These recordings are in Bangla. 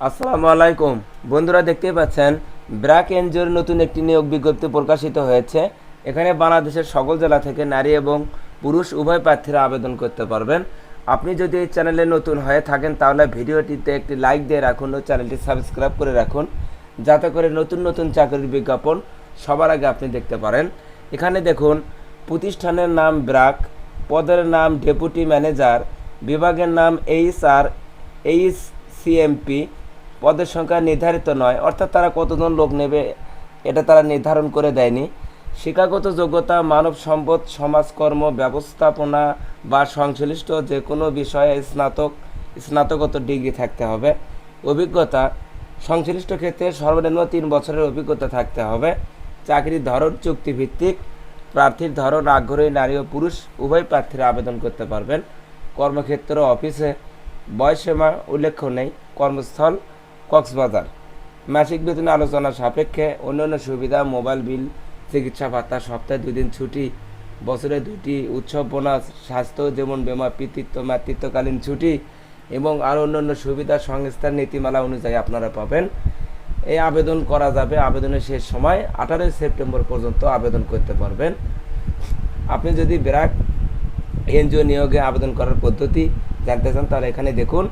আসসালামু আলাইকুম বন্ধুরা, দেখতেই পাচ্ছেন ব্র্যাক এনজিওর নতুন একটি নিয়োগ বিজ্ঞপ্তি প্রকাশিত হয়েছে। এখানে বাংলাদেশের সকল জেলা থেকে নারী এবং পুরুষ উভয় প্রার্থীরা আবেদন করতে পারবেন। আপনি যদি এই চ্যানেলে নতুন হয়ে থাকেন তাহলে ভিডিওটিতে একটি লাইক দিয়ে রাখুন ও চ্যানেলটি সাবস্ক্রাইব করে রাখুন, যাতে করে নতুন নতুন চাকরির বিজ্ঞাপন সবার আগে আপনি দেখতে পারেন। এখানে দেখুন, প্রতিষ্ঠানের নাম ব্র্যাক, পদের নাম ডেপুটি ম্যানেজার, বিভাগের নাম এইচসিএমপি। পদের সংখ্যা নির্ধারিত নয়, অর্থাৎ তারা কতজন লোক নেবে এটা তারা নির্ধারণ করে দেয়নি। শিক্ষাগত যোগ্যতা মানব সম্পদ, সমাজকর্ম, ব্যবস্থাপনা বা সংশ্লিষ্ট যে কোনো বিষয়ে স্নাতকোত্তর ডিগ্রি থাকতে হবে। অভিজ্ঞতা সংশ্লিষ্ট ক্ষেত্রে সর্বনিম্ন 3 বছরের অভিজ্ঞতা থাকতে হবে। চাকরির ধরন চুক্তিভিত্তিক। প্রার্থীর ধরন আগ্রহী নারী ও পুরুষ উভয় প্রার্থীরা আবেদন করতে পারবেন। কর্মক্ষেত্র অফিসে। বয়সসীমা উল্লেখ নেই। কর্মস্থল কক্সবাজার। মাসিক বেতন আলোচনা সাপেক্ষে। অন্যান্য সুবিধা মোবাইল বিল, চিকিৎসা ভাতা, সপ্তাহে 2 দিন ছুটি, বছরে 2টি উৎসব বোনাস, স্বাস্থ্য যেমন বীমা, পিতৃত্ব মাতৃত্বকালীন ছুটি এবং আরও অন্যান্য সুবিধা সংস্থার নীতিমালা অনুযায়ী আপনারা পাবেন। এই আবেদন করা যাবে। আবেদনের শেষ সময় 18 সেপ্টেম্বর পর্যন্ত আবেদন করতে পারবেন। আপনি যদি ব্র্যাক এনজিও নিয়োগে আবেদন করার পদ্ধতি জানতে চান তাহলে এখানে দেখুন,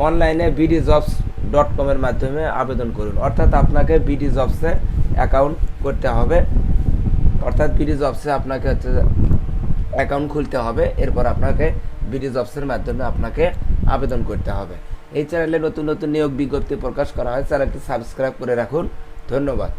অনলাইনে bdjobs.com এর মাধ্যমে আবেদন করুন। অর্থাৎ আপনাকে বিডি জবসে অ্যাকাউন্ট করতে হবে, অর্থাৎ বিডি জবসে আপনাকে অ্যাকাউন্ট খুলতে হবে। এরপর আপনাকে বিডি জবসের মাধ্যমে আপনাকে আবেদন করতে হবে। এই চ্যানেলে নতুন নতুন নিয়োগ বিজ্ঞপ্তি প্রকাশ করা হয়, চ্যানেলটি সাবস্ক্রাইব করে রাখুন। ধন্যবাদ।